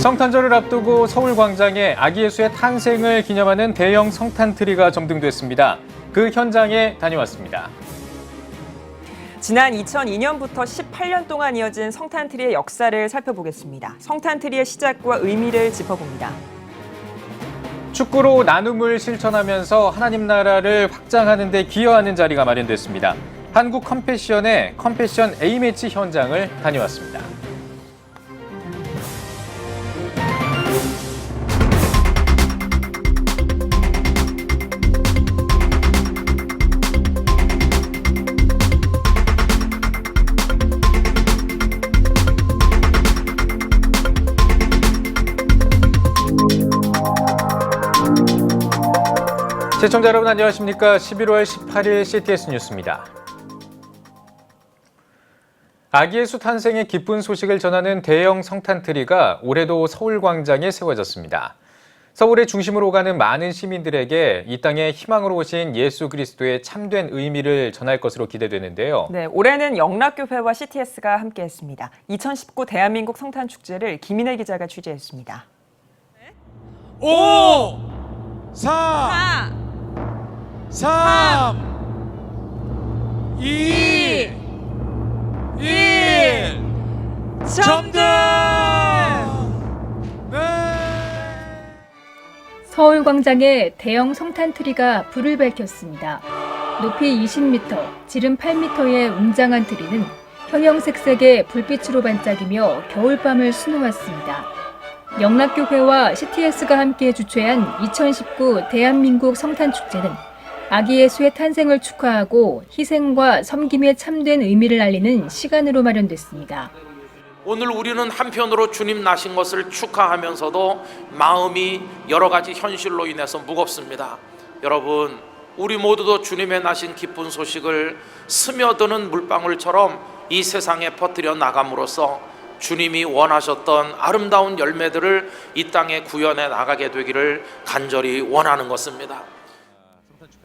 성탄절을 앞두고 서울광장에 아기 예수의 탄생을 기념하는 대형 성탄 트리가 점등됐습니다. 그 현장에 다녀왔습니다. 지난 2002년부터 18년 동안 이어진 성탄트리의 역사를 살펴보겠습니다. 성탄트리의 시작과 의미를 짚어봅니다. 축구로 나눔을 실천하면서 하나님 나라를 확장하는 데 기여하는 자리가 마련됐습니다. 한국 컴패션의 컴패션 A매치 현장을 다녀왔습니다. 시청자 여러분 안녕하십니까? 11월 18일 CTS 뉴스입니다. 아기 예수 탄생의 기쁜 소식을 전하는 대형 성탄트리가 올해도 서울광장에 세워졌습니다. 서울의 중심으로 가는 많은 시민들에게 이 땅에 희망으로 오신 예수 그리스도의 참된 의미를 전할 것으로 기대되는데요. 네, 올해는 영락교회와 CTS가 함께했습니다. 2019 대한민국 성탄축제를 김인혜 기자가 취재했습니다. 5, 4, 3, 2, 1, 점등! 네. 서울광장에 대형 성탄트리가 불을 밝혔습니다. 높이 20m, 지름 8m의 웅장한 트리는 형형색색의 불빛으로 반짝이며 겨울밤을 수놓았습니다. 영락교회와 CTS가 함께 주최한 2019 대한민국 성탄축제는 아기 예수의 탄생을 축하하고 희생과 섬김의 참된 의미를 알리는 시간으로 마련됐습니다. 오늘 우리는 한편으로 주님 나신 것을 축하하면서도 마음이 여러 가지 현실로 인해서 무겁습니다. 여러분, 우리 모두도 주님의 나신 기쁜 소식을 스며드는 물방울처럼 이 세상에 퍼뜨려 나감으로써 주님이 원하셨던 아름다운 열매들을 이 땅에 구현해 나가게 되기를 간절히 원하는 것입니다.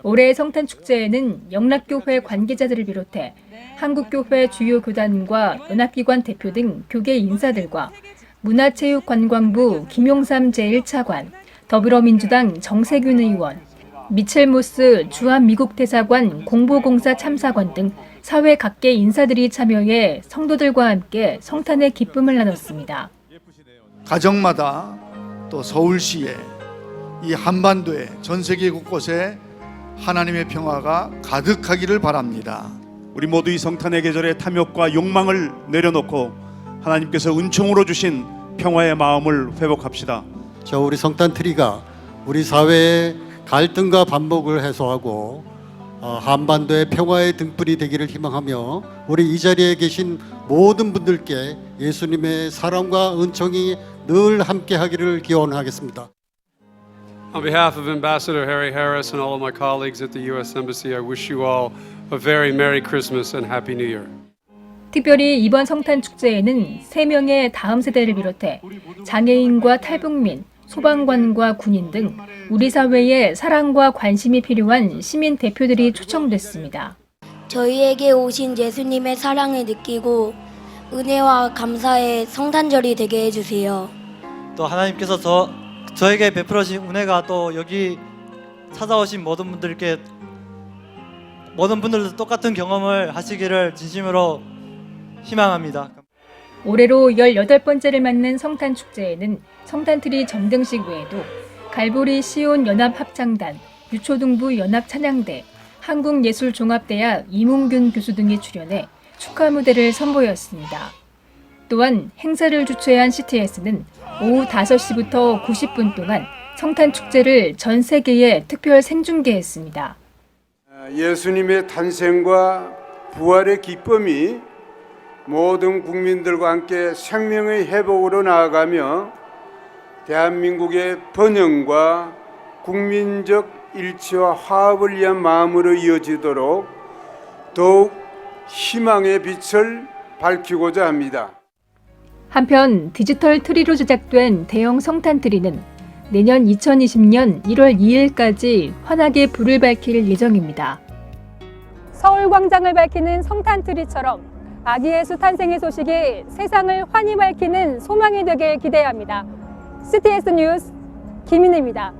올해 성탄축제에는 영락교회 관계자들을 비롯해 한국교회 주요 교단과 연합기관 대표 등 교계 인사들과 문화체육관광부 김용삼 제1차관, 더불어민주당 정세균 의원, 미첼모스 주한미국 대사관 공보공사 참사관 등 사회 각계 인사들이 참여해 성도들과 함께 성탄의 기쁨을 나눴습니다. 가정마다 또 서울시에 이 한반도에 전 세계 곳곳에 하나님의 평화가 가득하기를 바랍니다. 우리 모두 이 성탄의 계절에 탐욕과 욕망을 내려놓고 하나님께서 은총으로 주신 평화의 마음을 회복합시다. 우리 성탄트리가 우리 사회의 갈등과 반목을 해소하고 한반도의 평화의 등불이 되기를 희망하며 우리 이 자리에 계신 모든 분들께 예수님의 사랑과 은총이 늘 함께하기를 기원하겠습니다. On behalf of Ambassador Harry Harris and all of my colleagues at the U.S. Embassy, I wish you all a very Merry Christmas and Happy New Year. 특별히 이번 성탄축제에는 3명의 다음 세대를 비롯해 장애인과 탈북민, 소방관과 군인 등 우리 사회에 사랑과 관심이 필요한 시민 대표들이 초청됐습니다. 저희에게 오신 예수님의 사랑을 느끼고 은혜와 감사의 성탄절이 되게 해주세요. 또 하나님께서 저에게 베풀어진 은혜가 또 여기 찾아오신 모든 분들도 똑같은 경험을 하시기를 진심으로 희망합니다. 올해로 18번째를 맞는 성탄축제에는 성탄트리 점등식 외에도 갈보리 시온 연합합창단, 유초등부 연합찬양대, 한국예술종합대학 이문균 교수 등이 출연해 축하 무대를 선보였습니다. 또한 행사를 주최한 CTS는 오후 5시부터 90분 동안 성탄축제를 전 세계에 특별 생중계했습니다. 예수님의 탄생과 부활의 기쁨이 모든 국민들과 함께 생명의 회복으로 나아가며 대한민국의 번영과 국민적 일치와 화합을 위한 마음으로 이어지도록 더욱 희망의 빛을 밝히고자 합니다. 한편 디지털 트리로 제작된 대형 성탄트리는 내년 2020년 1월 2일까지 환하게 불을 밝힐 예정입니다. 서울광장을 밝히는 성탄트리처럼 아기 예수 탄생의 소식이 세상을 환히 밝히는 소망이 되길 기대합니다. CTS 뉴스 김인혜입니다.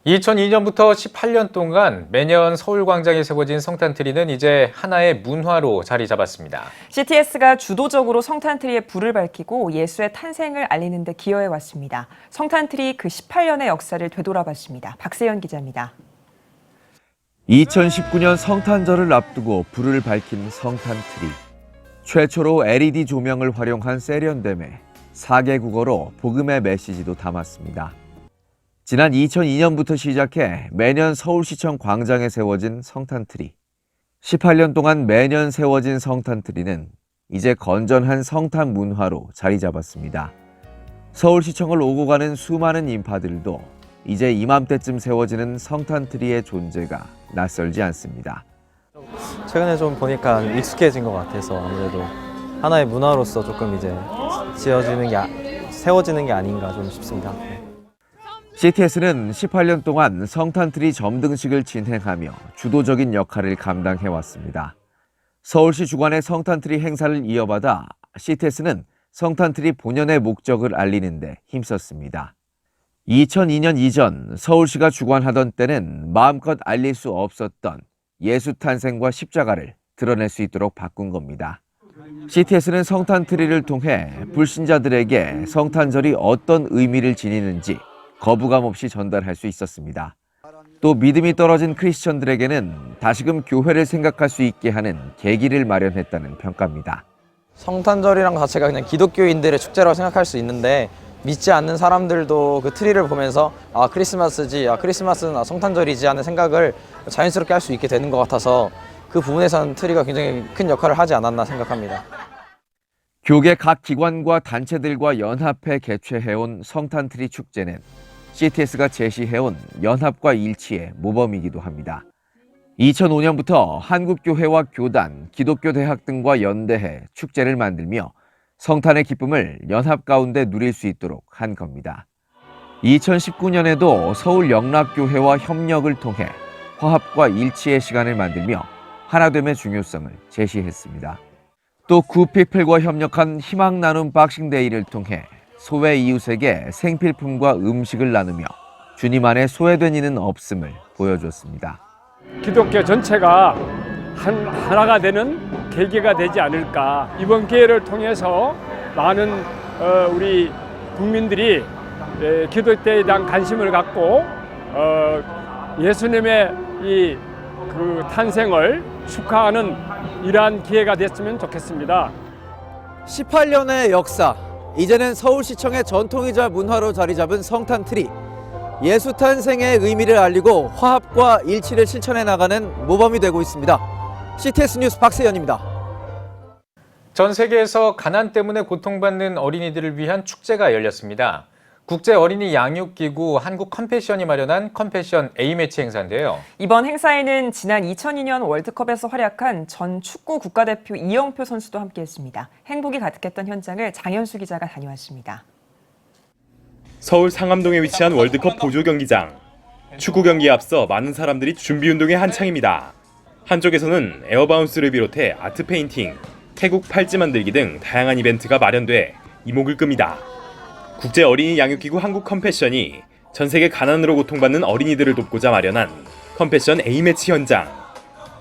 2002년부터 18년 동안 매년 서울광장에 세워진 성탄트리는 이제 하나의 문화로 자리 잡았습니다. CTS가 주도적으로 성탄트리에 불을 밝히고 예수의 탄생을 알리는 데 기여해 왔습니다. 성탄트리 그 18년의 역사를 되돌아봤습니다. 박세연 기자입니다. 2019년 성탄절을 앞두고 불을 밝힌 성탄트리. 최초로 LED 조명을 활용한 세련됨에 4개 국어로 복음의 메시지도 담았습니다. 지난 2002년부터 시작해 매년 서울시청 광장에 세워진 성탄트리. 18년 동안 매년 세워진 성탄트리는 이제 건전한 성탄 문화로 자리 잡았습니다. 서울시청을 오고 가는 수많은 인파들도 이제 이맘때쯤 세워지는 성탄트리의 존재가 낯설지 않습니다. 최근에 좀 보니까 익숙해진 것 같아서 아무래도 하나의 문화로서 조금 이제 세워지는 게 아닌가 좀 싶습니다. CTS는 18년 동안 성탄트리 점등식을 진행하며 주도적인 역할을 감당해왔습니다. 서울시 주관의 성탄트리 행사를 이어받아 CTS는 성탄트리 본연의 목적을 알리는 데 힘썼습니다. 2002년 이전 서울시가 주관하던 때는 마음껏 알릴 수 없었던 예수 탄생과 십자가를 드러낼 수 있도록 바꾼 겁니다. CTS는 성탄트리를 통해 불신자들에게 성탄절이 어떤 의미를 지니는지 거부감 없이 전달할 수 있었습니다. 또 믿음이 떨어진 크리스천들에게는 다시금 교회를 생각할 수 있게 하는 계기를 마련했다는 평가입니다. 성탄절이란 것 자체가 그냥 기독교인들의 축제라고 생각할 수 있는데 믿지 않는 사람들도 그 트리를 보면서 아 크리스마스지, 아 크리스마스는 성탄절이지 하는 생각을 자연스럽게 할 수 있게 되는 것 같아서 그 부분에서는 트리가 굉장히 큰 역할을 하지 않았나 생각합니다. 교계 각 기관과 단체들과 연합해 개최해온 성탄트리 축제는 CTS가 제시해온 연합과 일치의 모범이기도 합니다. 2005년부터 한국교회와 교단, 기독교대학 등과 연대해 축제를 만들며 성탄의 기쁨을 연합 가운데 누릴 수 있도록 한 겁니다. 2019년에도 서울영락교회와 협력을 통해 화합과 일치의 시간을 만들며 하나됨의 중요성을 제시했습니다. 또 굿피플과 협력한 희망 나눔 박싱데이를 통해 소외 이웃에게 생필품과 음식을 나누며 주님 안에 소외된 이는 없음을 보여줬습니다. 기독교 전체가 하나가 되는 계기가 되지 않을까. 이번 기회를 통해서 많은 우리 국민들이 기독교에 대한 관심을 갖고 예수님의 그 탄생을 축하하는 이러한 기회가 됐으면 좋겠습니다. 18년의 역사, 이제는 서울시청의 전통이자 문화로 자리 잡은 성탄트리. 예수 탄생의 의미를 알리고 화합과 일치를 실천해 나가는 모범이 되고 있습니다. CTS 뉴스 박세연입니다. 전 세계에서 가난 때문에 고통받는 어린이들을 위한 축제가 열렸습니다. 국제 어린이 양육기구 한국 컴패션이 마련한 컴패션 A매치 행사인데요. 이번 행사에는 지난 2002년 월드컵에서 활약한 전 축구 국가대표 이영표 선수도 함께했습니다. 행복이 가득했던 현장을 장현수 기자가 다녀왔습니다. 서울 상암동에 위치한 월드컵 보조 경기장. 축구 경기에 앞서 많은 사람들이 준비 운동에 한창입니다. 한쪽에서는 에어바운스를 비롯해 아트 페인팅, 태국 팔찌 만들기 등 다양한 이벤트가 마련돼 이목을 끕니다. 국제 어린이 양육기구 한국 컴패션이 전 세계 가난으로 고통받는 어린이들을 돕고자 마련한 컴패션 A매치 현장.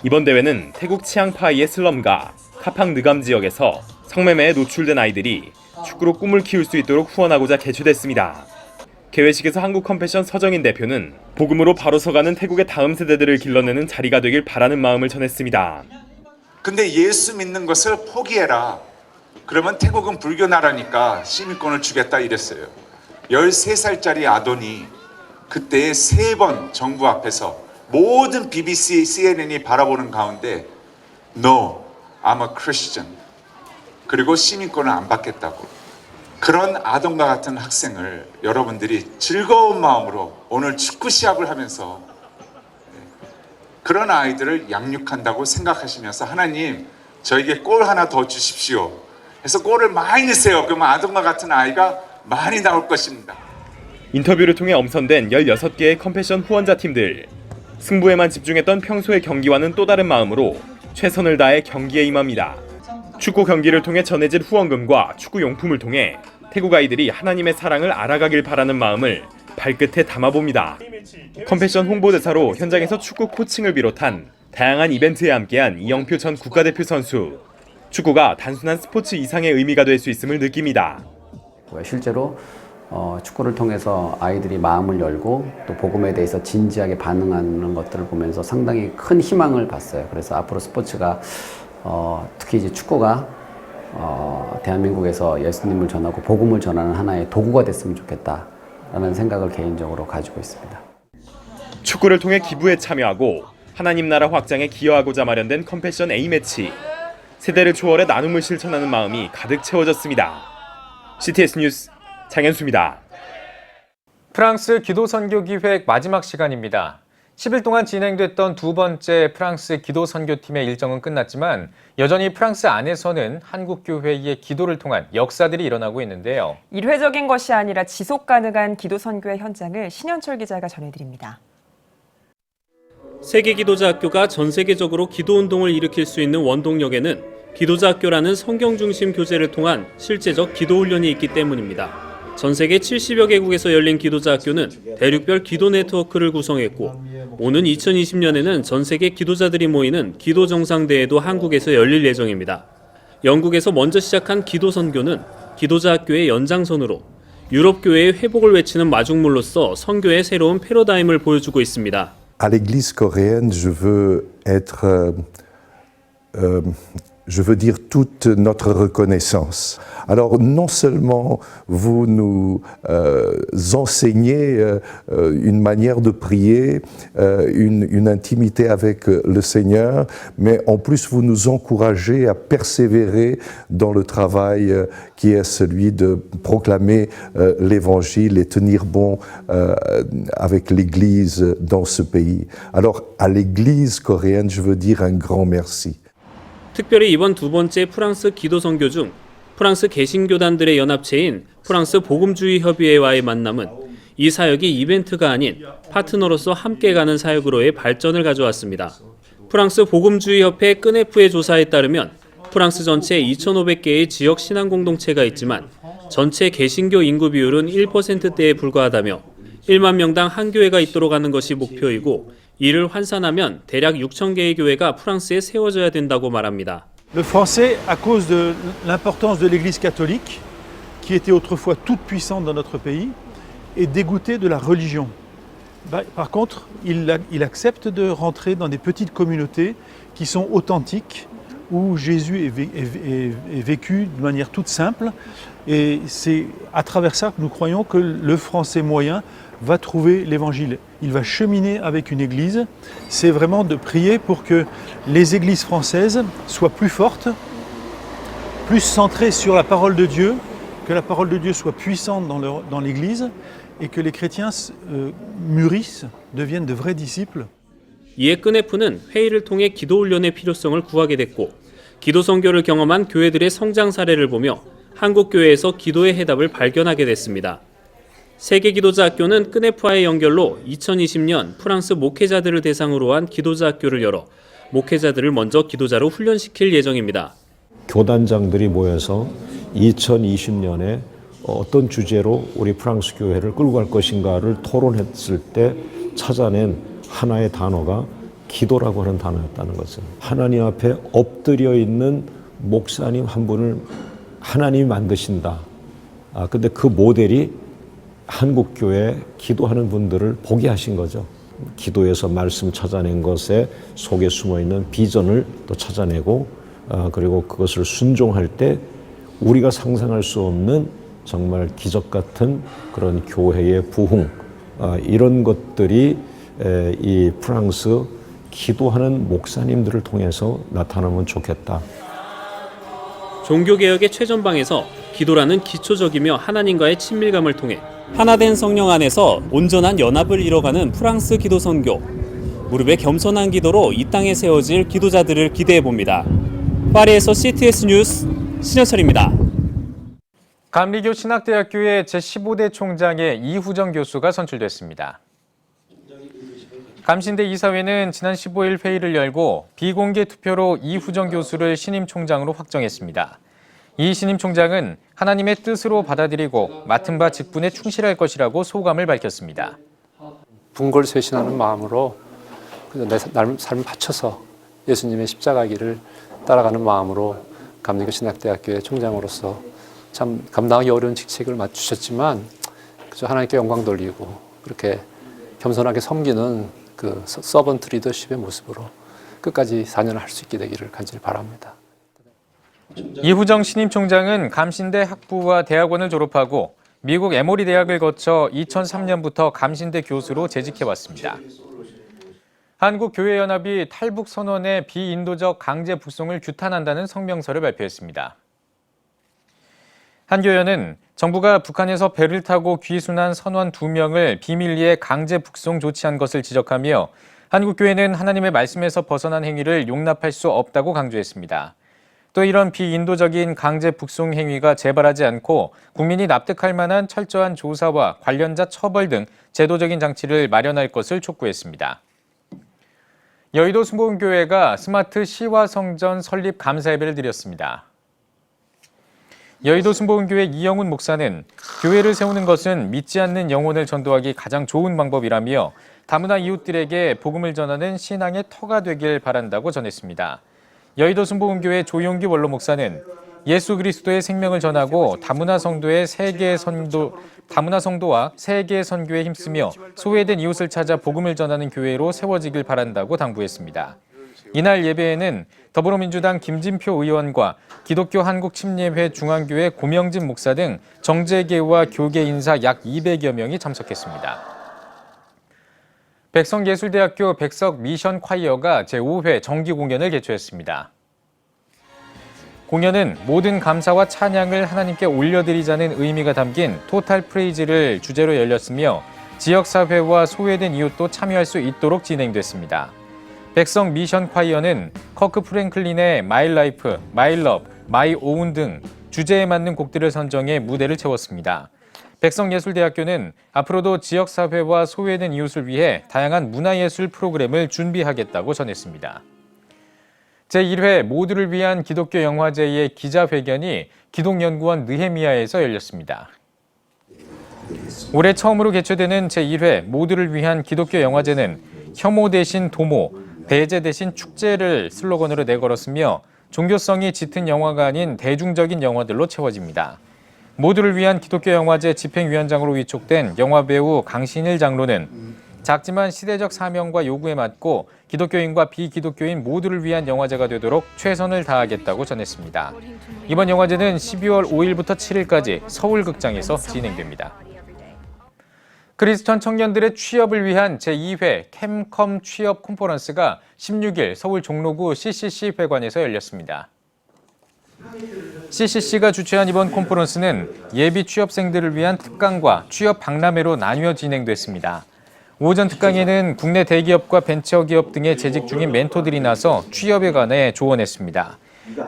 이번 대회는 태국 치앙파이의 슬럼과 카팡 느감 지역에서 성매매에 노출된 아이들이 축구로 꿈을 키울 수 있도록 후원하고자 개최됐습니다. 개회식에서 한국 컴패션 서정인 대표는 복음으로 바로 서가는 태국의 다음 세대들을 길러내는 자리가 되길 바라는 마음을 전했습니다. 근데 예수 믿는 것을 포기해라. 그러면 태국은 불교 나라니까 시민권을 주겠다 이랬어요. 13살짜리 아돈이 그때 3번 정부 앞에서 모든 BBC, CNN이 바라보는 가운데 No, I'm a Christian. 그리고 시민권을 안 받겠다고. 그런 아동과 같은 학생을 여러분들이 즐거운 마음으로 오늘 축구 시합을 하면서 그런 아이들을 양육한다고 생각하시면서 하나님 저에게 골 하나 더 주십시오. 해서 골을 많이 넣으세요. 그러면 아동과 같은 아이가 많이 나올 것입니다. 인터뷰를 통해 엄선된 16개의 컴패션 후원자 팀들. 승부에만 집중했던 평소의 경기와는 또 다른 마음으로 최선을 다해 경기에 임합니다. 축구 경기를 통해 전해질 후원금과 축구 용품을 통해 태국 아이들이 하나님의 사랑을 알아가길 바라는 마음을 발끝에 담아봅니다. 컴패션 홍보대사로 현장에서 축구 코칭을 비롯한 다양한 이벤트에 함께한 이영표 전 국가대표 선수. 축구가 단순한 스포츠 이상의 의미가 될 수 있음을 느낍니다. 실제로 축구를 통해서 아이들이 마음을 열고 또 복음에 대해서 진지하게 반응하는 것들을 보면서 상당히 큰 희망을 봤어요. 그래서 앞으로 스포츠가 특히 이제 축구가 대한민국에서 예수님을 전하고 복음을 전하는 하나의 도구가 됐으면 좋겠다라는 생각을 개인적으로 가지고 있습니다. 축구를 통해 기부에 참여하고 하나님 나라 확장에 기여하고자 마련된 컴패션 A매치. 세대를 초월해 나눔을 실천하는 마음이 가득 채워졌습니다. CTS 뉴스 장현수입니다. 프랑스 기도선교기획 마지막 시간입니다. 10일 동안 진행됐던 두 번째 프랑스 기도선교팀의 일정은 끝났지만 여전히 프랑스 안에서는 한국교회의 기도를 통한 역사들이 일어나고 있는데요. 일회적인 것이 아니라 지속 가능한 기도선교의 현장을 신현철 기자가 전해드립니다. 세계기도자학교가 전 세계적으로 기도운동을 일으킬 수 있는 원동력에는 기도자학교라는 성경 중심 교재를 통한 실제적 기도훈련이 있기 때문입니다. 전 세계 70여 개국에서 열린 기도자학교는 대륙별 기도 네트워크를 구성했고 오는 2020년에는 전 세계 기도자들이 모이는 기도정상대회도 한국에서 열릴 예정입니다. 영국에서 먼저 시작한 기도선교는 기도자학교의 연장선으로 유럽교회의 회복을 외치는 마중물로서 선교의 새로운 패러다임을 보여주고 있습니다. À l'Église coréenne, je veux dire toute notre reconnaissance. Alors non seulement vous nous enseignez une manière de prier, une intimité avec le Seigneur, mais en plus vous nous encouragez à persévérer dans le travail qui est celui de proclamer l'Évangile et tenir bon avec l'Église dans ce pays. Alors à l'Église coréenne, je veux dire un grand merci. 특별히 이번 두 번째 프랑스 기도선교 중 프랑스 개신교단들의 연합체인 프랑스 복음주의협의회와의 만남은 이 사역이 이벤트가 아닌 파트너로서 함께 가는 사역으로의 발전을 가져왔습니다. 프랑스 복음주의협회 끄네프의 조사에 따르면 프랑스 전체 2,500개의 지역 신앙 공동체가 있지만 전체 개신교 인구 비율은 1%대에 불과하다며 1만 명당 한 교회가 있도록 하는 것이 목표이고 이를 환산하면 대략 6,000개의 교회가 프랑스에 세워져야 된다고 말합니다. Le français, à cause de l'importance de l'Église catholique, qui était autrefois toute puissante dans notre pays, est dégoûté de la religion. Par contre, il accepte de rentrer dans des petites communautés qui sont authentiques, où Jésus est vécu de manière toute simple. Et c'est à travers ça que nous croyons que le français moyen va trouver l'évangile. Il va cheminer avec une église. C'est vraiment de prier pour que les églises françaises soient plus fortes, plus centrées sur la parole de Dieu, que la parole de Dieu soit puissante dans l'église et que les chrétiens mûrissent, deviennent de vrais disciples. 이에 끄네프는 회의를 통해 기도 훈련의 필요성을 구하게 됐고 기도 선교를 경험한 교회들의 성장 사례를 보며 한국 교회에서 기도의 해답을 발견하게 됐습니다. 세계기도자학교는 끄네프와의 연결로 2020년 프랑스 목회자들을 대상으로 한 기도자학교를 열어 목회자들을 먼저 기도자로 훈련시킬 예정입니다. 교단장들이 모여서 2020년에 어떤 주제로 우리 프랑스 교회를 끌고 갈 것인가를 토론했을 때 찾아낸 하나의 단어가 기도라고 하는 단어였다는 것을. 하나님 앞에 엎드려 있는 목사님 한 분을 하나님이 만드신다. 근데 그 모델이 한국교회 기도하는 분들을 보게 하신 거죠. 기도에서 말씀 찾아낸 것에 속에 숨어있는 비전을 또 찾아내고 그리고 그것을 순종할 때 우리가 상상할 수 없는 정말 기적 같은 그런 교회의 부흥 이런 것들이 이 프랑스 기도하는 목사님들을 통해서 나타나면 좋겠다. 종교개혁의 최전방에서 기도라는 기초적이며 하나님과의 친밀감을 통해 하나된 성령 안에서 온전한 연합을 이뤄가는 프랑스 기도 선교. 무릎에 겸손한 기도로 이 땅에 세워질 기도자들을 기대해봅니다. 파리에서 CTS 뉴스 신현철입니다. 감리교 신학대학교의 제15대 총장에 이후정 교수가 선출됐습니다. 감신대 이사회는 지난 15일 회의를 열고 비공개 투표로 이후정 교수를 신임 총장으로 확정했습니다. 이 신임 총장은 하나님의 뜻으로 받아들이고 맡은 바 직분에 충실할 것이라고 소감을 밝혔습니다. 분골쇄신하는 마음으로 내 삶을 바쳐서 예수님의 십자가 길을 따라가는 마음으로 감리교 신학대학교의 총장으로서 참 감당하기 어려운 직책을 맡주셨지만 그저 하나님께 영광 돌리고 그렇게 겸손하게 섬기는 그 서번트 리더십의 모습으로 끝까지 4년을 할 수 있게 되기를 간절히 바랍니다. 이후정 신임 총장은 감신대 학부와 대학원을 졸업하고 미국 에모리 대학을 거쳐 2003년부터 감신대 교수로 재직해왔습니다. 한국교회연합이 탈북 선언의 비인도적 강제 북송을 규탄한다는 성명서를 발표했습니다. 한 교연은 정부가 북한에서 배를 타고 귀순한 선원 2명을 비밀리에 강제 북송 조치한 것을 지적하며 한국교회는 하나님의 말씀에서 벗어난 행위를 용납할 수 없다고 강조했습니다. 또 이런 비인도적인 강제 북송 행위가 재발하지 않고 국민이 납득할 만한 철저한 조사와 관련자 처벌 등 제도적인 장치를 마련할 것을 촉구했습니다. 여의도 순복음교회가 스마트 시화성전 설립 감사 예배를 드렸습니다. 여의도 순복음교회 이영훈 목사는 교회를 세우는 것은 믿지 않는 영혼을 전도하기 가장 좋은 방법이라며 다문화 이웃들에게 복음을 전하는 신앙의 터가 되길 바란다고 전했습니다. 여의도 순복음교회 조용기 원로 목사는 예수 그리스도의 생명을 전하고 다문화 성도와 세계의 선교에 힘쓰며 소외된 이웃을 찾아 복음을 전하는 교회로 세워지길 바란다고 당부했습니다. 이날 예배에는 더불어민주당 김진표 의원과 기독교 한국침례회 중앙교회 고명진 목사 등 정재계와 교계 인사 약 200여 명이 참석했습니다. 백성예술대학교 백석미션 콰이어가 제5회 정기 공연을 개최했습니다. 공연은 모든 감사와 찬양을 하나님께 올려드리자는 의미가 담긴 토탈 프레이즈를 주제로 열렸으며 지역사회와 소외된 이웃도 참여할 수 있도록 진행됐습니다. 백성 미션 콰이어는 커크 프랭클린의 마이 라이프, 마이 러브, 마이 오운 등 주제에 맞는 곡들을 선정해 무대를 채웠습니다. 백성예술대학교는 앞으로도 지역사회와 소외된 이웃을 위해 다양한 문화예술 프로그램을 준비하겠다고 전했습니다. 제1회 모두를 위한 기독교 영화제의 기자회견이 기독연구원 느헤미야에서 열렸습니다. 올해 처음으로 개최되는 제1회 모두를 위한 기독교 영화제는 혐오 대신 도모, 배제 대신 축제를 슬로건으로 내걸었으며 종교성이 짙은 영화가 아닌 대중적인 영화들로 채워집니다. 모두를 위한 기독교 영화제 집행위원장으로 위촉된 영화배우 강신일 장로는 작지만 시대적 사명과 요구에 맞고 기독교인과 비기독교인 모두를 위한 영화제가 되도록 최선을 다하겠다고 전했습니다. 이번 영화제는 12월 5일부터 7일까지 서울극장에서 진행됩니다. 크리스천 청년들의 취업을 위한 제2회 캠컴 취업 컨퍼런스가 16일 서울 종로구 CCC 회관에서 열렸습니다. CCC가 주최한 이번 컨퍼런스는 예비 취업생들을 위한 특강과 취업 박람회로 나뉘어 진행됐습니다. 오전 특강에는 국내 대기업과 벤처기업 등에 재직 중인 멘토들이 나서 취업에 관해 조언했습니다.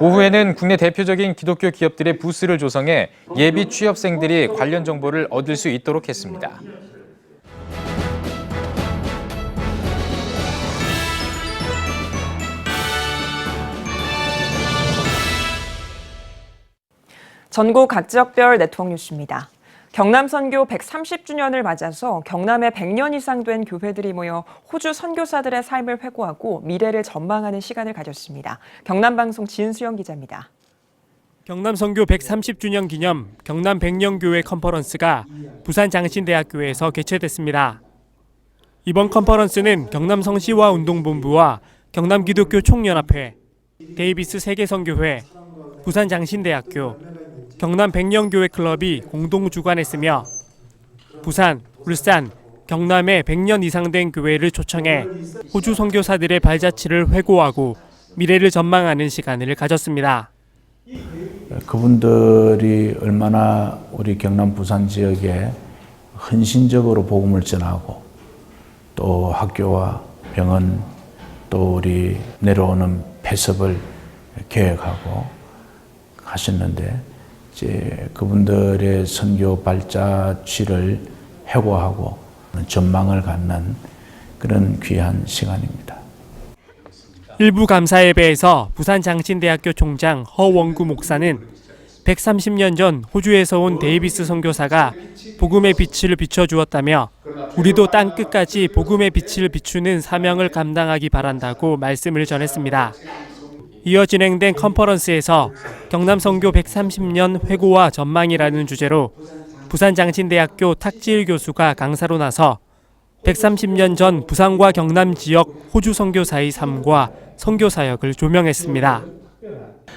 오후에는 국내 대표적인 기독교 기업들의 부스를 조성해 예비 취업생들이 관련 정보를 얻을 수 있도록 했습니다. 전국 각 지역별 네트워크 뉴스입니다. 경남 선교 130주년을 맞아서 경남에 100년 이상 된 교회들이 모여 호주 선교사들의 삶을 회고하고 미래를 전망하는 시간을 가졌습니다. 경남방송 지은수영 기자입니다. 경남 선교 130주년 기념 경남 100년교회 컨퍼런스가 부산 장신대학교에서 개최됐습니다. 이번 컨퍼런스는 경남 성시와 운동본부와 경남 기독교 총연합회, 데이비스 세계선교회, 부산 장신대학교, 경남 100년교회 클럽이 공동 주관했으며 부산, 울산, 경남에 100년 이상 된 교회를 초청해 호주 선교사들의 발자취를 회고하고 미래를 전망하는 시간을 가졌습니다. 그분들이 얼마나 우리 경남 부산 지역에 헌신적으로 복음을 전하고 또 학교와 병원 또 우리 내려오는 폐습을 계획하고 하셨는데 이제 그분들의 선교 발자취를 회고하고 전망을 갖는 그런 귀한 시간입니다. 일부 감사 예배에서 부산 장신대학교 총장 허원구 목사는 130년 전 호주에서 온 데이비스 선교사가 복음의 빛을 비춰주었다며 우리도 땅 끝까지 복음의 빛을 비추는 사명을 감당하기 바란다고 말씀을 전했습니다. 이어 진행된 컨퍼런스에서 경남선교 130년 회고와 전망이라는 주제로 부산장신대학교 탁지일 교수가 강사로 나서 130년 전 부산과 경남 지역 호주 선교사의 삶과 선교 사역을 조명했습니다.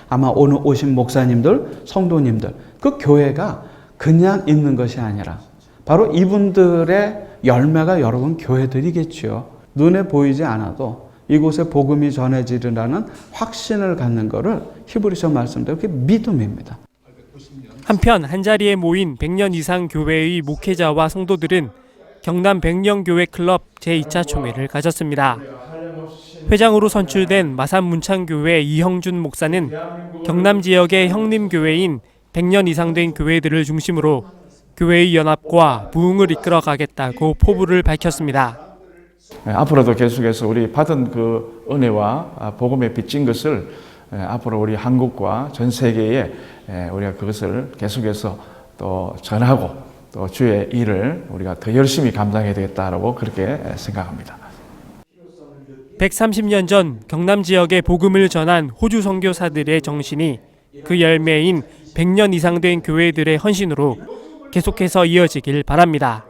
아마 오늘 오신 목사님들, 성도님들, 그 교회가 그냥 있는 것이 아니라 바로 이분들의 열매가 여러분 교회들이겠지요. 눈에 보이지 않아도 이곳에 복음이 전해지리라는 확신을 갖는 것을 히브리서 말씀대로 그게 믿음입니다. 한편 한자리에 모인 100년 이상 교회의 목회자와 성도들은 경남 백령교회 클럽 제2차 총회를 가졌습니다. 회장으로 선출된 마산문창교회 이형준 목사는 경남 지역의 형님교회인 100년 이상 된 교회들을 중심으로 교회의 연합과 부흥을 이끌어가겠다고 포부를 밝혔습니다. 앞으로도 계속해서 우리 받은 그 은혜와 복음에 빚진 것을 앞으로 우리 한국과 전 세계에 우리가 그것을 계속해서 또 전하고 또 주의 일을 우리가 더 열심히 감당해야 되겠다라고 그렇게 생각합니다. 130년 전 경남 지역에 복음을 전한 호주 선교사들의 정신이 그 열매인 100년 이상 된 교회들의 헌신으로 계속해서 이어지길 바랍니다.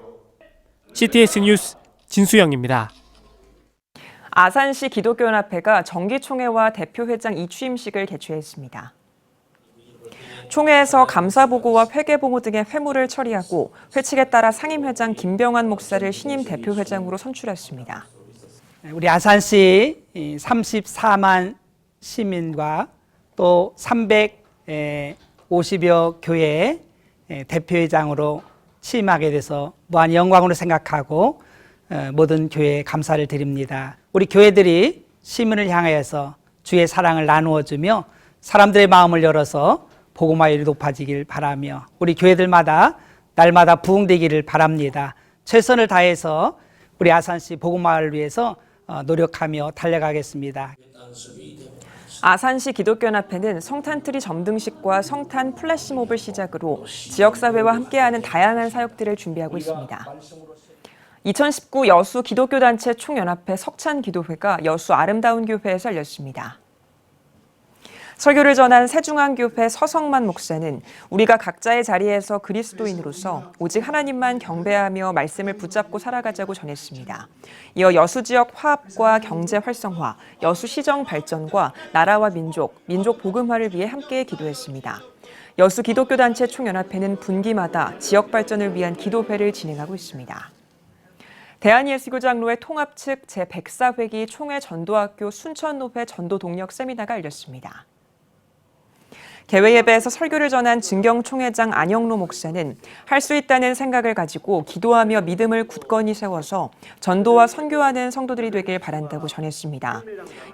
CTS 뉴스 진수영입니다. 아산시 기독교연합회가 정기총회와 대표회장 이취임식을 개최했습니다. 총회에서 감사보고와 회계보고 등의 회무를 처리하고 회칙에 따라 상임회장 김병환 목사를 신임 대표회장으로 선출했습니다. 우리 아산시 34만 시민과 또 350여 교회의 대표회장으로 취임하게 돼서 무한 영광으로 생각하고 모든 교회에 감사를 드립니다. 우리 교회들이 시민을 향하여서 주의 사랑을 나누어주며 사람들의 마음을 열어서 복음화율이 높아지길 바라며 우리 교회들마다 날마다 부흥되기를 바랍니다. 최선을 다해서 우리 아산시 복음화를 위해서 노력하며 달려가겠습니다. 아산시 기독교연합회는 성탄트리 점등식과 성탄 플래시몹을 시작으로 지역사회와 함께하는 다양한 사역들을 준비하고 있습니다. 2019 여수 기독교단체 총연합회 석찬기도회가 여수 아름다운 교회에서 열렸습니다. 설교를 전한 새중앙교회 서성만 목사는 우리가 각자의 자리에서 그리스도인으로서 오직 하나님만 경배하며 말씀을 붙잡고 살아가자고 전했습니다. 이어 여수 지역 화합과 경제 활성화, 여수 시정 발전과 나라와 민족 복음화를 위해 함께 기도했습니다. 여수 기독교단체 총연합회는 분기마다 지역 발전을 위한 기도회를 진행하고 있습니다. 대한예수교장로회 통합 측 제104회기 총회 전도학교 순천노회 전도 동력 세미나가 열렸습니다. 개회 예배에서 설교를 전한 증경총회장 안영로 목사는 할 수 있다는 생각을 가지고 기도하며 믿음을 굳건히 세워서 전도와 선교하는 성도들이 되길 바란다고 전했습니다.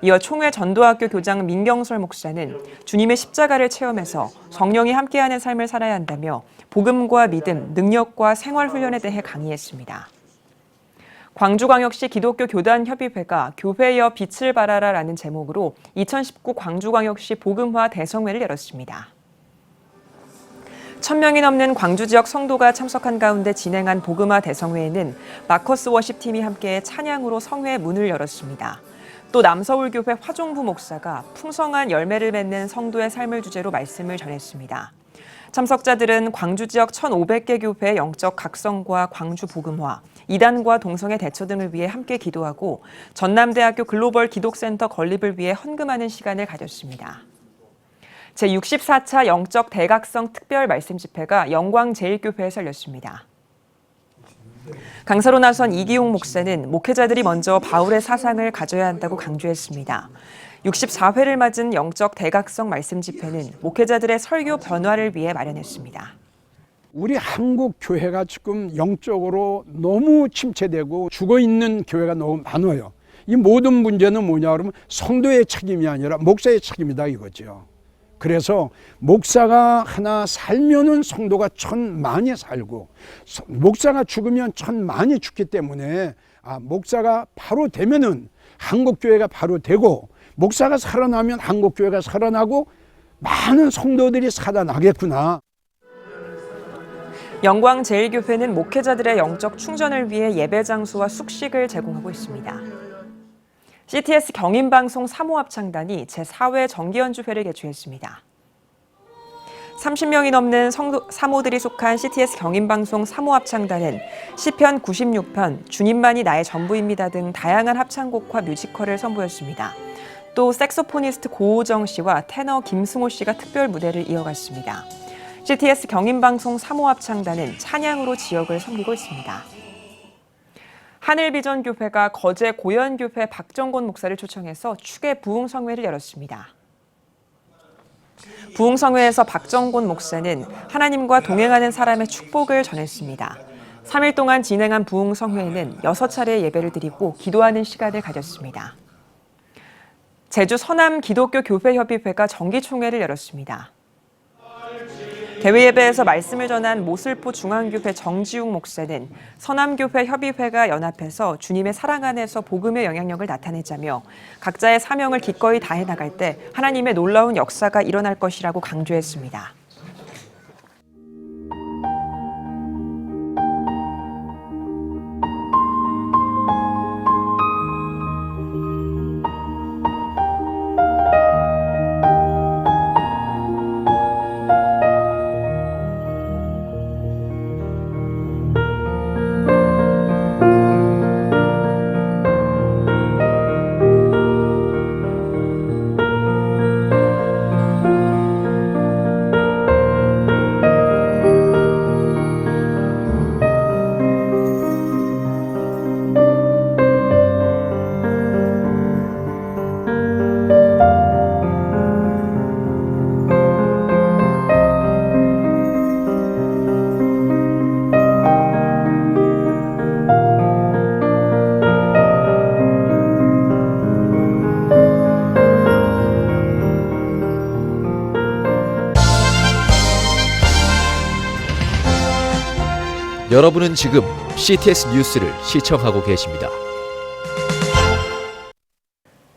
이어 총회 전도학교 교장 민경설 목사는 주님의 십자가를 체험해서 성령이 함께하는 삶을 살아야 한다며 복음과 믿음, 능력과 생활훈련에 대해 강의했습니다. 광주광역시 기독교교단협의회가 교회여 빛을 발하라라는 제목으로 2019 광주광역시 복음화 대성회를 열었습니다. 1,000명이 넘는 광주 지역 성도가 참석한 가운데 진행한 복음화 대성회에는 마커스 워십팀이 함께 찬양으로 성회 문을 열었습니다. 또 남서울교회 화종부 목사가 풍성한 열매를 맺는 성도의 삶을 주제로 말씀을 전했습니다. 참석자들은 광주 지역 1,500개 교회의 영적 각성과 광주 복음화, 이단과 동성애 대처 등을 위해 함께 기도하고 전남대학교 글로벌 기독센터 건립을 위해 헌금하는 시간을 가졌습니다. 제64차 영적 대각성 특별 말씀 집회가 영광제일교회에서 열렸습니다. 강사로 나선 이기용 목사는 목회자들이 먼저 바울의 사상을 가져야 한다고 강조했습니다. 64회를 맞은 영적 대각성 말씀 집회는 목회자들의 설교 변화를 위해 마련했습니다. 우리 한국 교회가 지금 영적으로 너무 침체되고 죽어있는 교회가 너무 많아요. 이 모든 문제는 뭐냐 그러면 성도의 책임이 아니라 목사의 책임이다 이거죠. 그래서 목사가 하나 살면은 성도가 천만이 살고 목사가 죽으면 천만이 죽기 때문에 목사가 바로 되면은 한국 교회가 바로 되고 목사가 살아나면 한국 교회가 살아나고 많은 성도들이 살아나겠구나. 영광제일교회는 목회자들의 영적 충전을 위해 예배 장소와 숙식을 제공하고 있습니다. CTS 경인방송 사모합창단이 제4회 정기연주회를 개최했습니다. 30명이 넘는 사모들이 속한 CTS 경인방송 사모합창단은 시편 96편, 주님만이 나의 전부입니다 등 다양한 합창곡과 뮤지컬을 선보였습니다. 또 색소포니스트 고우정 씨와 테너 김승호 씨가 특별 무대를 이어갔습니다. CTS 경인방송 사모합창단은 찬양으로 지역을 섬기고 있습니다. 하늘비전교회가 거제 고연교회 박정곤 목사를 초청해서 축의 부흥성회를 열었습니다. 부흥성회에서 박정곤 목사는 하나님과 동행하는 사람의 축복을 전했습니다. 3일 동안 진행한 부흥성회에는 6차례 예배를 드리고 기도하는 시간을 가졌습니다. 제주 서남 기독교 교회협의회가 정기총회를 열었습니다. 대회예배에서 말씀을 전한 모슬포 중앙교회 정지웅 목사는 서남교회 협의회가 연합해서 주님의 사랑 안에서 복음의 영향력을 나타내자며 각자의 사명을 기꺼이 다해 나갈 때 하나님의 놀라운 역사가 일어날 것이라고 강조했습니다. 여러분은 지금 CTS 뉴스를 시청하고 계십니다.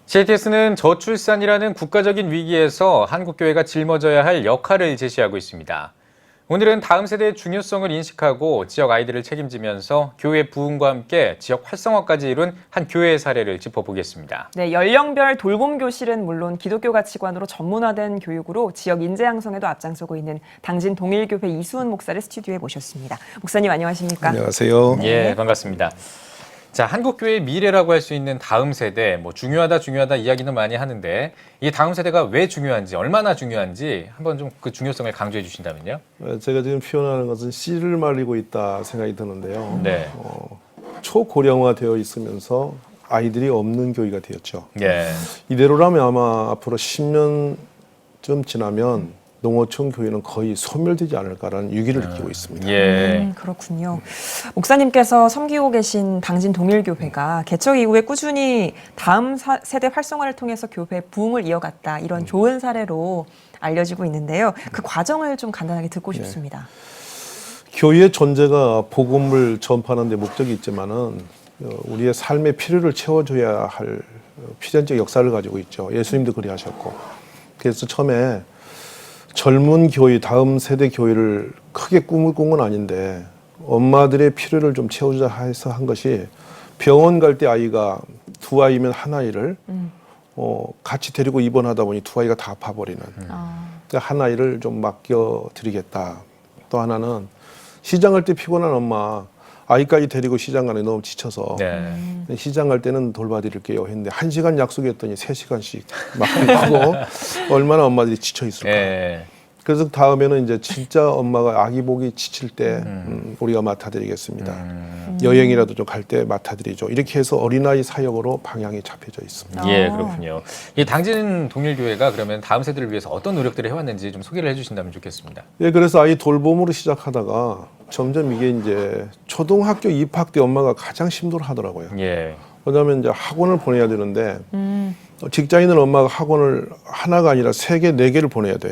CTS는 저출산이라는 국가적인 위기에서 한국교회가 짊어져야 할 역할을 제시하고 있습니다. 오늘은 다음 세대의 중요성을 인식하고 지역 아이들을 책임지면서 교회 부흥과 함께 지역 활성화까지 이룬 한 교회의 사례를 짚어보겠습니다. 네, 연령별 돌봄교실은 물론 기독교 가치관으로 전문화된 교육으로 지역 인재 양성에도 앞장서고 있는 당진 동일교회 이수은 목사를 스튜디오에 모셨습니다. 목사님 안녕하십니까? 안녕하세요. 예, 반갑습니다. 자, 한국교회의 미래라고 할 수 있는 다음 세대, 중요하다 이야기는 많이 하는데 이 다음 세대가 왜 중요한지, 얼마나 중요한지 한번 좀 그 중요성을 강조해 주신다면요. 제가 지금 표현하는 것은 씨를 말리고 있다 생각이 드는데요. 네. 초고령화되어 있으면서 아이들이 없는 교회가 되었죠. 예. 이대로라면 아마 앞으로 10년쯤 지나면 농어촌 교회는 거의 소멸되지 않을까라는 위기를 느끼고 있습니다. 예. 그렇군요. 목사님께서 섬기고 계신 당진 동일교회가 개척 이후에 꾸준히 다음 세대 활성화를 통해서 교회 부흥을 이어갔다. 이런 좋은 사례로 알려지고 있는데요. 그 과정을 좀 간단하게 듣고 싶습니다. 교회의 존재가 복음을 전파하는 데 목적이 있지만은 우리의 삶의 필요를 채워줘야 할 필연적 역사를 가지고 있죠. 예수님도 그리하셨고. 그래서 처음에 젊은 교회, 다음 세대 교회를 크게 꿈을 꾼 건 아닌데 엄마들의 필요를 좀 채우자 해서 한 것이 병원 갈 때 아이가 두 아이면 한 아이를 같이 데리고 입원하다 보니 두 아이가 다 아파버리는 그러니까 한 아이를 좀 맡겨드리겠다. 또 하나는 시장 갈 때 피곤한 엄마 아이까지 데리고 시장 가는 너무 지쳐서 시장 갈 때는 돌봐드릴게요 했는데 1시간 약속했더니 3시간씩 막 하고 얼마나 엄마들이 지쳐 있을까. 그래서 다음에는 이제 진짜 엄마가 아기 보기 지칠 때 우리가 맡아드리겠습니다. 여행이라도 좀 갈 때 맡아드리죠. 이렇게 해서 어린아이 사역으로 방향이 잡혀져 있습니다. 예, 그렇군요. 이 당진 동일교회가 그러면 다음 세대를 위해서 어떤 노력들을 해왔는지 좀 소개를 해주신다면 좋겠습니다. 예, 그래서 아이 돌봄으로 시작하다가 점점 이게 이제 초등학교 입학 때 엄마가 가장 힘들어 하더라고요. 예. 왜냐하면 이제 학원을 보내야 되는데 직장인은 엄마가 학원을 하나가 아니라 3개, 4개를 보내야 돼요.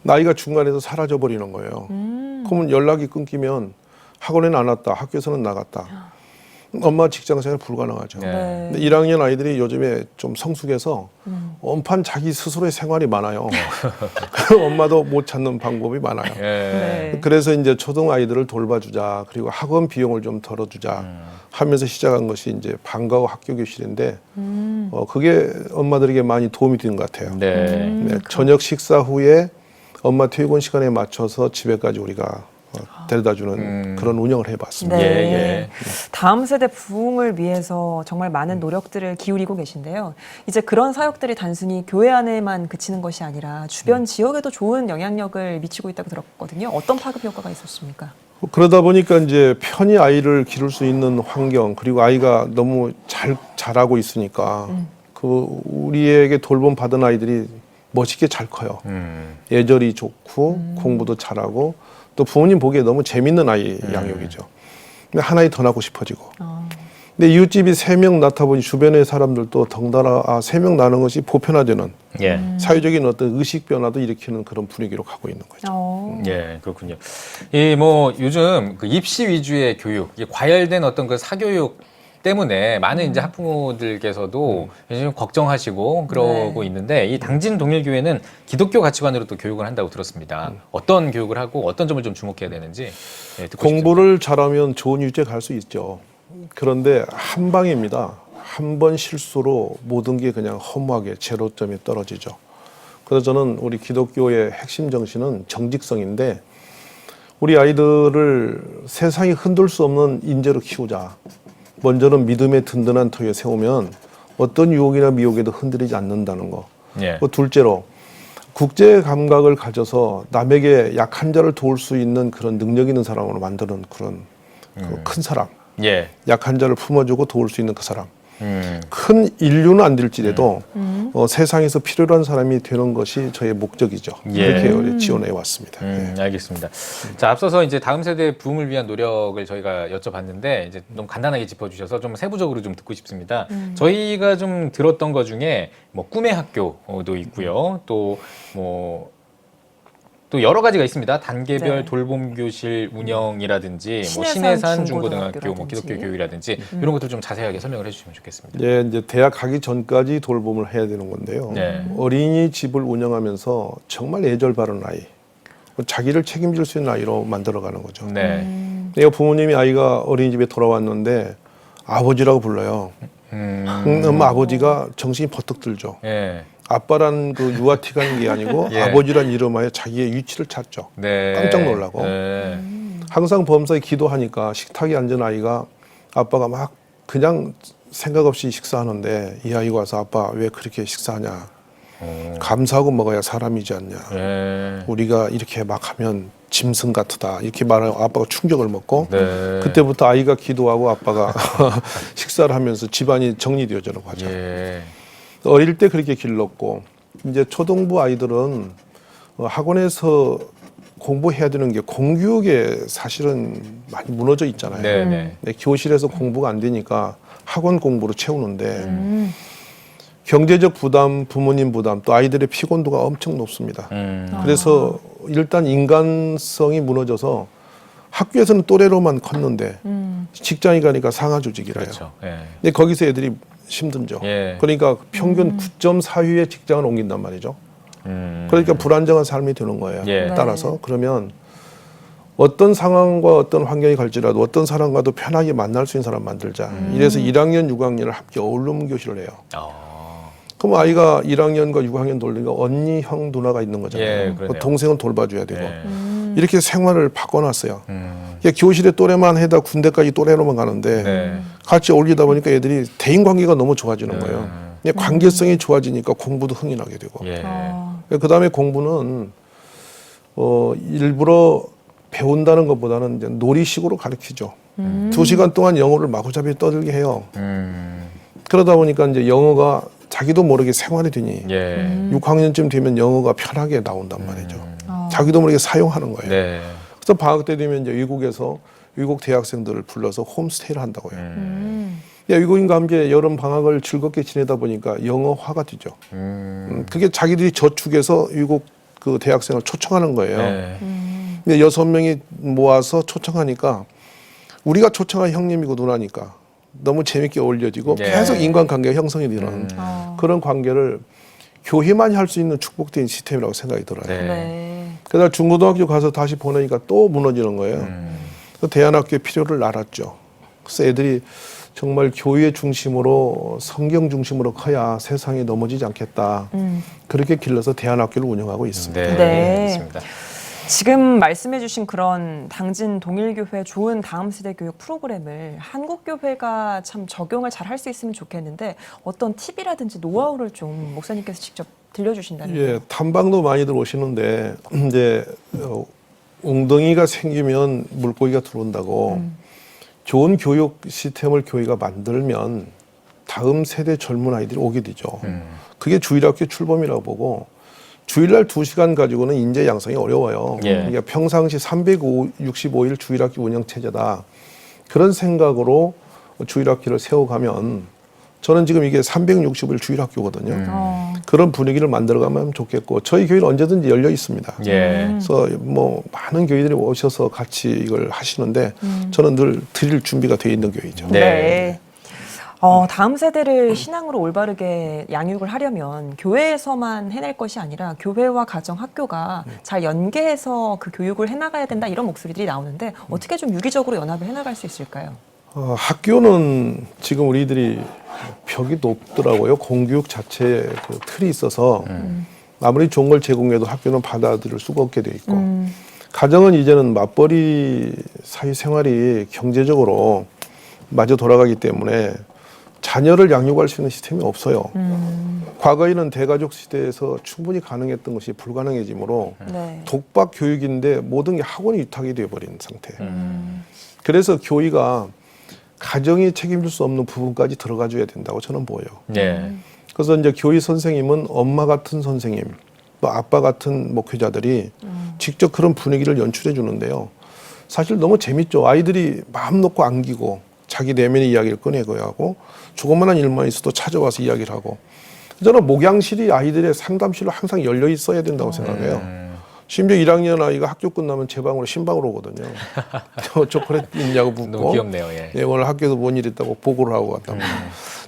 나이가 중간에서 사라져 버리는 거예요. 그러면 연락이 끊기면 학원에는 안 왔다, 학교에서는 나갔다. 엄마 직장생활 불가능하죠. 네. 근데 1학년 아이들이 요즘에 좀 성숙해서 원판 자기 스스로의 생활이 많아요. 엄마도 못 찾는 방법이 많아요. 네. 그래서 이제 초등 아이들을 돌봐주자, 그리고 학원 비용을 좀 덜어주자 하면서 시작한 것이 이제 방과후 학교 교실인데 그게 엄마들에게 많이 도움이 되는 것 같아요. 네, 저녁 식사 후에 엄마 퇴근 시간에 맞춰서 집에까지 우리가 데려다주는 그런 운영을 해봤습니다. 네. 다음 세대 부흥을 위해서 정말 많은 노력들을 기울이고 계신데요. 이제 그런 사역들이 단순히 교회 안에만 그치는 것이 아니라 주변 지역에도 좋은 영향력을 미치고 있다고 들었거든요. 어떤 파급 효과가 있었습니까? 그러다 보니까 이제 편히 아이를 기를 수 있는 환경, 그리고 아이가 너무 잘하고 있으니까 그 우리에게 돌봄 받은 아이들이 멋있게 잘 커요. 예절이 좋고 공부도 잘하고 또 부모님 보기에 너무 재밌는 아이 양육이죠. 근데 한 아이 더 낳고 싶어지고. 근데 이웃집이 3명 낳다 보니 주변의 사람들도 덩달아 3명 낳는 것이 보편화되는 사회적인 어떤 의식 변화도 일으키는 그런 분위기로 가고 있는 거죠. 예, 그렇군요. 이 뭐 요즘 그 입시 위주의 교육, 이게 과열된 어떤 그 사교육 때문에 많은 이제 학부모들께서도 요즘 걱정하시고 그러고 있는데, 이 당진 동일교회는 기독교 가치관으로 또 교육을 한다고 들었습니다. 어떤 교육을 하고 어떤 점을 좀 주목해야 되는지 듣고 공부를 잘하면 좋은 유지에 갈 수 있죠. 그런데 한 방입니다. 한 번 실수로 모든 게 그냥 허무하게 제로점에 떨어지죠. 그래서 저는 우리 기독교의 핵심 정신은 정직성인데, 우리 아이들을 세상이 흔들 수 없는 인재로 키우자. 먼저는 믿음의 든든한 터에 세우면 어떤 유혹이나 미혹에도 흔들리지 않는다는 거. 둘째로 국제 감각을 가져서 남에게 약한 자를 도울 수 있는 그런 능력 있는 사람으로 만드는 그런 큰 사람. 약한 자를 품어주고 도울 수 있는 그 사람. 큰 인류는 안 될지라도 세상에서 필요로 한 사람이 되는 것이 저의 목적이죠. 그렇게 지원해 왔습니다. 알겠습니다. 자, 앞서서 이제 다음 세대 부흥을 위한 노력을 저희가 여쭤봤는데 이제 너무 간단하게 짚어주셔서 좀 세부적으로 좀 듣고 싶습니다. 저희가 좀 들었던 것 중에 뭐 꿈의 학교도 있고요. 또 여러 가지가 있습니다. 단계별 돌봄 교실 운영이라든지 뭐 신해산 중고등학교, 뭐 기독교 교육이라든지 이런 것들 좀 자세하게 설명을 해주시면 좋겠습니다. 예, 이제 대학 가기 전까지 돌봄을 해야 되는 건데요. 어린이집을 운영하면서 정말 애절 바른 아이, 자기를 책임질 수 있는 아이로 만들어가는 거죠. 내가 부모님이 아이가 어린이집에 돌아왔는데 아버지라고 불러요. 그럼 아버지가 정신이 버뜩 들죠. 아빠란 그 유아티가 있는 게 아니고 아버지란 이름하에 자기의 위치를 찾죠. 깜짝 놀라고. 항상 범사에 기도하니까 식탁에 앉은 아이가 아빠가 막 그냥 생각 없이 식사하는데 이 아이가 와서 아빠 왜 그렇게 식사하냐. 감사하고 먹어야 사람이지 않냐. 우리가 이렇게 막 하면 짐승 같다. 이렇게 말하고 아빠가 충격을 먹고 그때부터 아이가 기도하고 아빠가 식사를 하면서 집안이 정리되어지는 거죠. 어릴 때 그렇게 길렀고, 이제 초등부 아이들은 학원에서 공부해야 되는 게 공교육에 사실은 많이 무너져 있잖아요. 교실에서 공부가 안 되니까 학원 공부로 채우는데 경제적 부담, 부모님 부담, 또 아이들의 피곤도가 엄청 높습니다. 그래서 일단 인간성이 무너져서 학교에서는 또래로만 컸는데 직장에 가니까 상하조직이래요. 근데 거기서 애들이 힘들죠. 그러니까 평균 9.4위의 직장을 옮긴단 말이죠. 그러니까 불안정한 삶이 되는 거예요. 따라서 그러면 어떤 상황과 어떤 환경이 갈지라도 어떤 사람과도 편하게 만날 수 있는 사람 만들자. 이래서 1학년, 6학년을 함께 어울림 교실을 해요. 그럼 아이가 1학년과 6학년 돌리니까 언니, 형, 누나가 있는 거잖아요. 동생은 돌봐줘야 되고. 이렇게 생활을 바꿔놨어요. 교실에 또래만 해다 군대까지 또래로만 가는데 같이 어울리다 보니까 애들이 대인관계가 너무 좋아지는 거예요. 관계성이 좋아지니까 공부도 흥이 나게 되고. 그 다음에 공부는 일부러 배운다는 것보다는 이제 놀이식으로 가르치죠. 2시간 동안 영어를 마구잡이 떠들게 해요. 그러다 보니까 이제 영어가 자기도 모르게 생활이 되니 6학년쯤 되면 영어가 편하게 나온단 말이죠. 자기도 모르게 사용하는 거예요. 그래서 방학 때 되면 이제 외국에서 외국 대학생들을 불러서 홈스테이를 한다고 해요. 외국인과 함께 여름 방학을 즐겁게 지내다 보니까 영어화가 되죠. 그게 자기들이 저축해서 외국 그 대학생을 초청하는 거예요. 근데 6명이 모아서 초청하니까 우리가 초청한 형님이고 누나니까 너무 재밌게 어울려지고 네. 계속 인간관계가 형성이 되는 그런 관계를 교회만이 할 수 있는 축복된 시스템이라고 생각이 들어요. 네. 그러다 중고등학교 가서 다시 보내니까 또 무너지는 거예요. 그래서 대안학교의 필요를 알았죠. 그래서 애들이 정말 교회 중심으로 성경 중심으로 커야 세상이 넘어지지 않겠다. 그렇게 길러서 대안학교를 운영하고 있습니다. 네. 알겠습니다. 지금 말씀해주신 그런 당진 동일교회 좋은 다음 세대 교육 프로그램을 한국교회가 참 적용을 잘 할 수 있으면 좋겠는데 어떤 팁이라든지 노하우를 좀 목사님께서 직접 들려주신다면? 예, 탐방도 많이들 오시는데 이제 웅덩이가 생기면 물고기가 들어온다고 좋은 교육 시스템을 교회가 만들면 다음 세대 젊은 아이들이 오게 되죠. 그게 주일학교 출범이라고 보고 주일날 2시간 가지고는 인재 양성이 어려워요. 예. 그러니까 평상시 365일 주일학교 운영체제다. 그런 생각으로 주일학교를 세워가면 저는 지금 이게 365일 주일학교거든요. 그런 분위기를 만들어가면 좋겠고 저희 교회는 언제든지 열려 있습니다. 예. 그래서 뭐 많은 교회들이 오셔서 같이 이걸 하시는데 저는 늘 드릴 준비가 되어 있는 교회죠. 네. 다음 세대를 신앙으로 올바르게 양육을 하려면 교회에서만 해낼 것이 아니라 교회와 가정, 학교가 잘 연계해서 그 교육을 해나가야 된다 이런 목소리들이 나오는데 어떻게 좀 유기적으로 연합을 해나갈 수 있을까요? 학교는 지금 우리들이 벽이 높더라고요. 공교육 자체에 그 틀이 있어서 아무리 좋은 걸 제공해도 학교는 받아들일 수가 없게 돼 있고 가정은 이제는 맞벌이 사회생활이 경제적으로 마저 돌아가기 때문에 자녀를 양육할 수 있는 시스템이 없어요. 과거에는 대가족 시대에서 충분히 가능했던 것이 불가능해지므로 네. 독박 교육인데 모든 게 학원이 위탁이 되어버린 상태. 그래서 교회가 가정이 책임질 수 없는 부분까지 들어가 줘야 된다고 저는 보여요. 네. 그래서 이제 교회 선생님은 엄마 같은 선생님, 또 아빠 같은 목회자들이 직접 그런 분위기를 연출해 주는데요. 사실 너무 재밌죠. 아이들이 마음 놓고 안기고 자기 내면의 이야기를 꺼내고야 하고 조그마한 일만 있어도 찾아와서 이야기를 하고 저는 목양실이 아이들의 상담실로 항상 열려 있어야 된다고 생각해요. 심지어 1학년 아이가 학교 끝나면 제 방으로 신방으로 오거든요. 초콜릿 있냐고 묻고 너무 귀엽네요. 예. 네, 오늘 학교에서 뭔 일 있다고 보고를 하고 갔다고.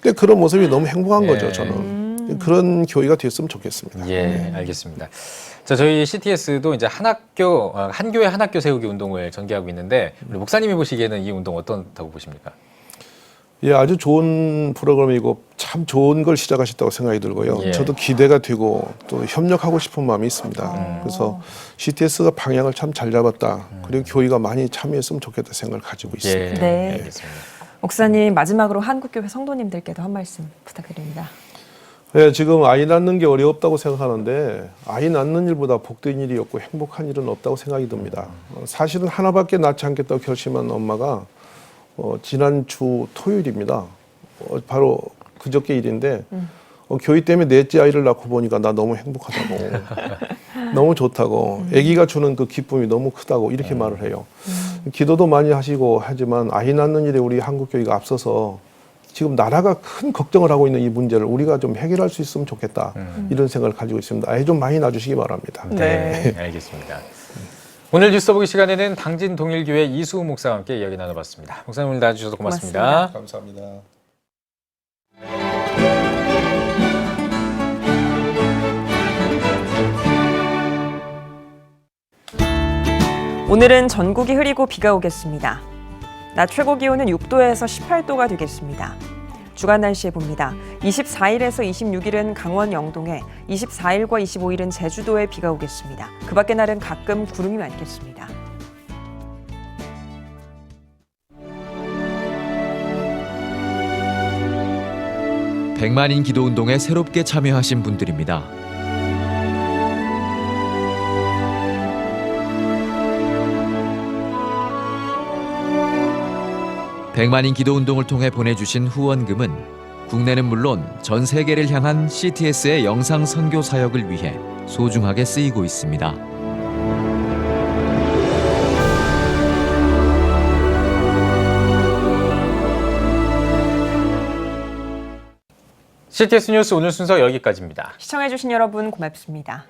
근데 그런 모습이 너무 행복한 예. 거죠. 저는 그런 교회가 됐으면 좋겠습니다. 예, 알겠습니다. 자, 저희 CTS도 이제 한 교회 한 학교 세우기 운동을 전개하고 있는데 우리 목사님이 보시기에는 이 운동 어떻다고 보십니까? 예, 아주 좋은 프로그램이고 참 좋은 걸 시작하셨다고 생각이 들고요. 예. 저도 기대가 되고 또 협력하고 싶은 마음이 있습니다. 그래서 CTS가 방향을 참 잘 잡았다. 그리고 교회가 많이 참여했으면 좋겠다 생각을 가지고 있습니다. 네. 예, 알겠습니다. 목사님 마지막으로 한국교회 성도님들께도 한 말씀 부탁드립니다. 네, 지금 아이 낳는 게 어렵다고 생각하는데 아이 낳는 일보다 복된 일이 없고 행복한 일은 없다고 생각이 듭니다. 사실은 하나밖에 낳지 않겠다고 결심한 엄마가 지난주 토요일입니다. 바로 그저께 일인데 교회 때문에 넷째 아이를 낳고 보니까 나 너무 행복하다고 너무 좋다고 아기가 주는 그 기쁨이 너무 크다고 이렇게 말을 해요. 기도도 많이 하시고 하지만 아이 낳는 일에 우리 한국교회가 앞서서 지금 나라가 큰 걱정을 하고 있는 이 문제를 우리가 좀 해결할 수 있으면 좋겠다 이런 생각을 가지고 있습니다. 아이 좀 많이 낳아주시기 바랍니다. 네, 알겠습니다. 오늘 뉴스 보기 시간에는 당진 동일교회 이수우 목사와 함께 이야기 나눠봤습니다. 목사님 오늘 나와주셔서 고맙습니다. 감사합니다. 오늘은 전국이 흐리고 비가 오겠습니다. 낮 최고 기온은 6도에서 18도가 되겠습니다. 주간 날씨에 봅니다. 24일에서 26일은 강원 영동에, 24일과 25일은 제주도에 비가 오겠습니다. 그 밖의 날은 가끔 구름이 많겠습니다. 백만인 기도운동에 새롭게 참여하신 분들입니다. 백만인 기도운동을 통해 보내주신 후원금은 국내는 물론 전 세계를 향한 CTS의 영상 선교 사역을 위해 소중하게 쓰이고 있습니다. CTS 뉴스 오늘 순서 여기까지입니다. 시청해주신 여러분 고맙습니다.